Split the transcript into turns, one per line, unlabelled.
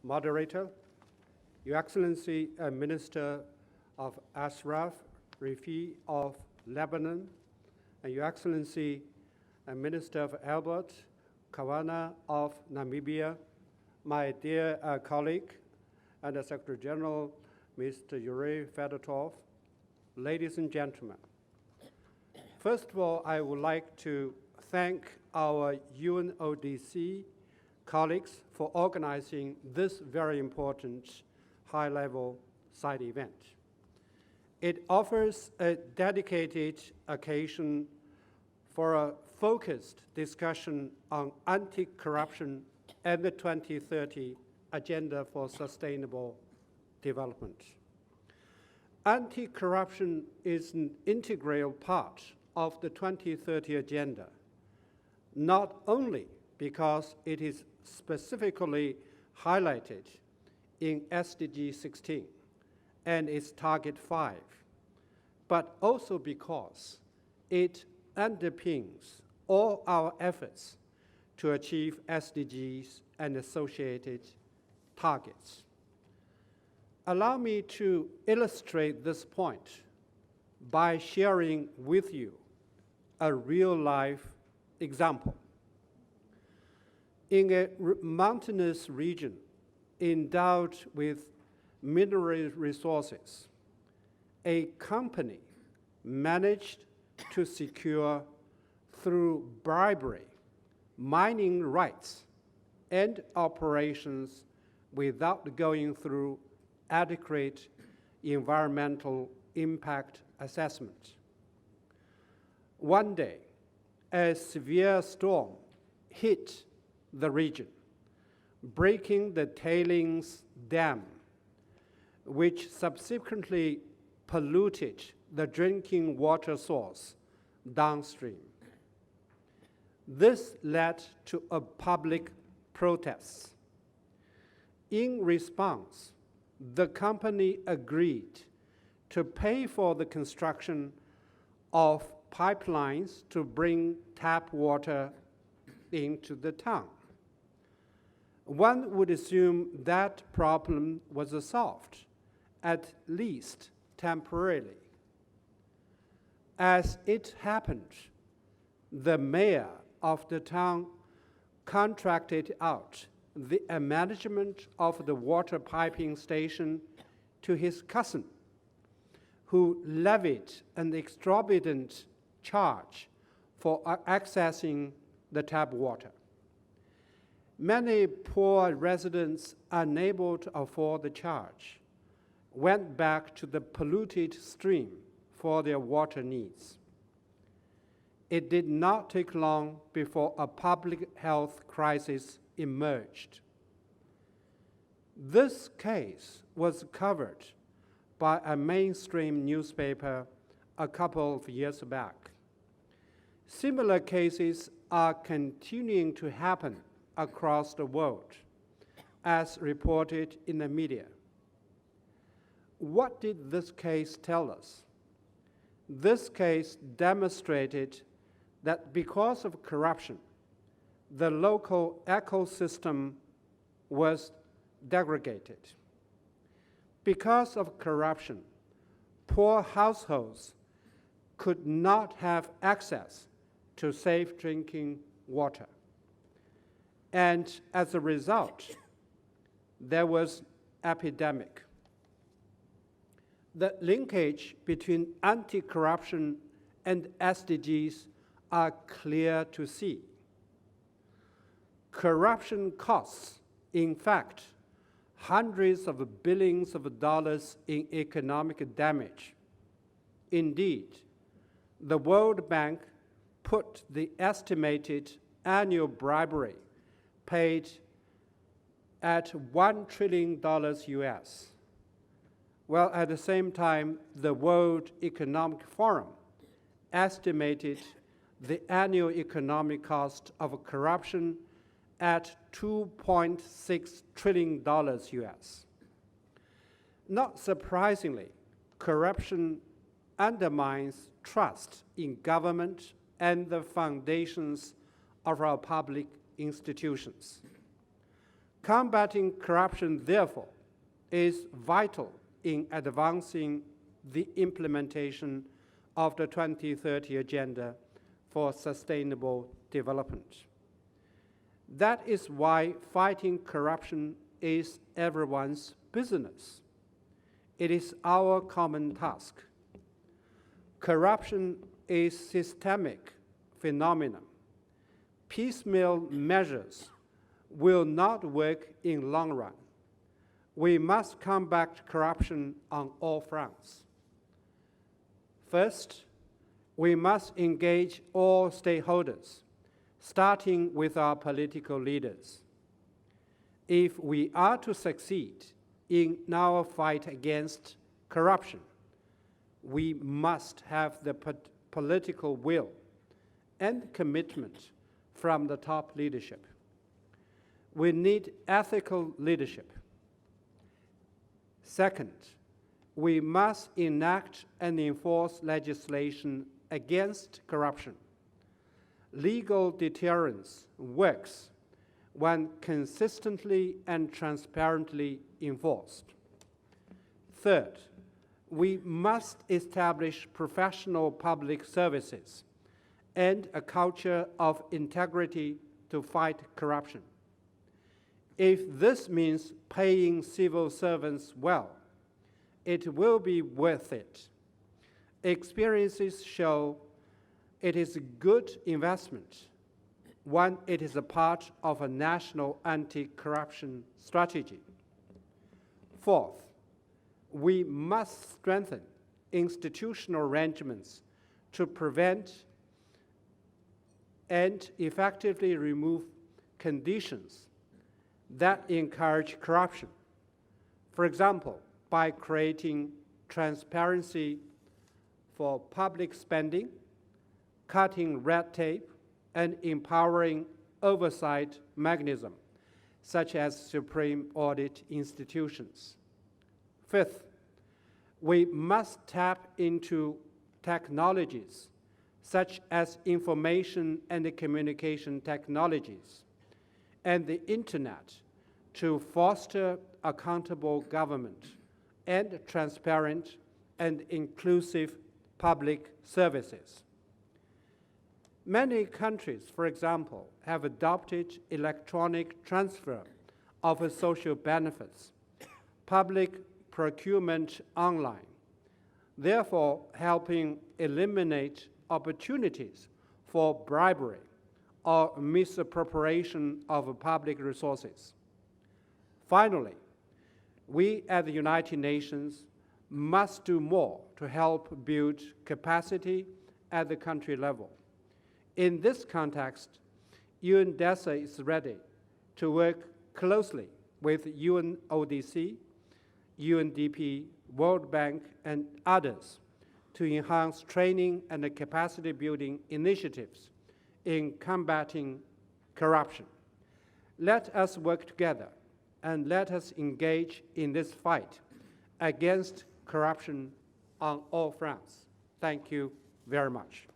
Moderator, Your Excellency, Minister of Ashraf Rifi of Lebanon, and Your Excellency, Minister of Albert Kawana of Namibia, my dear colleague and the Secretary General, Mr. Yuri Fedotov, ladies and gentlemen. First of all, I would like to thank our UNODC colleagues for organizing this very important high-level side event. It offers a dedicated occasion for a focused discussion on anti-corruption and the 2030 Agenda for Sustainable Development. Anti-corruption is an integral part of the 2030 Agenda, not only because it is specifically highlighted in SDG 16 and its Target 5, but also because it underpins all our efforts to achieve SDGs and associated targets. Allow me to illustrate this point by sharing with you a real-life example. In a mountainous region endowed with mineral resources, a company managed to secure through bribery mining rights and operations without going through adequate environmental impact assessment. One day, a severe storm hit the region, breaking the tailings dam, which subsequently polluted the drinking water source downstream. This led to a public protest. In response, the company agreed to pay for the construction of pipelines to bring tap water into the town. One would assume that problem was solved, at least temporarily. As it happened, the mayor of the town contracted out the management of the water piping station to his cousin, who levied an exorbitant charge for accessing the tap water. Many poor residents, unable to afford the charge, went back to the polluted stream for their water needs. It did not take long before a public health crisis emerged. This case was covered by a mainstream newspaper a couple of years back. Similar cases are continuing to happen across the world, as reported in the media. What did this case tell us? This case demonstrated that because of corruption, the local ecosystem was degraded. Because of corruption, poor households could not have access to safe drinking water. And as a result, there was epidemic. The linkage between anti-corruption and SDGs are clear to see. Corruption costs, in fact, hundreds of billions of dollars in economic damage. Indeed, the World Bank put the estimated annual bribery paid at $1 trillion US. While at the same time, the World Economic Forum estimated the annual economic cost of corruption at $2.6 trillion US. Not surprisingly, corruption undermines trust in government and the foundations of our public institutions. Combating corruption, therefore, is vital in advancing the implementation of the 2030 Agenda for Sustainable Development. That is why fighting corruption is everyone's business. It is our common task. Corruption is a systemic phenomenon. Piecemeal measures will not work in long run. We must combat corruption on all fronts. First, we must engage all stakeholders, starting with our political leaders. If we are to succeed in our fight against corruption, we must have the political will and commitment from the top leadership. We need ethical leadership. Second, we must enact and enforce legislation against corruption. Legal deterrence works when consistently and transparently enforced. Third, we must establish professional public services and a culture of integrity to fight corruption. If this means paying civil servants well, it will be worth it. Experiences show it is a good investment when it is a part of a national anti-corruption strategy. Fourth, we must strengthen institutional arrangements to prevent and effectively remove conditions that encourage corruption. For example, by creating transparency for public spending, cutting red tape, and empowering oversight mechanisms, such as supreme audit institutions. Fifth, we must tap into technologies such as information and communication technologies and the Internet to foster accountable government and transparent and inclusive public services. Many countries, for example, have adopted electronic transfer of social benefits, public procurement online, therefore helping eliminate opportunities for bribery or misappropriation of public resources. Finally, we at the United Nations must do more to help build capacity at the country level. In this context, UNDESA is ready to work closely with UNODC, UNDP, World Bank, and others to enhance training and capacity building initiatives in combating corruption. Let us work together and let us engage in this fight against corruption on all fronts. Thank you very much.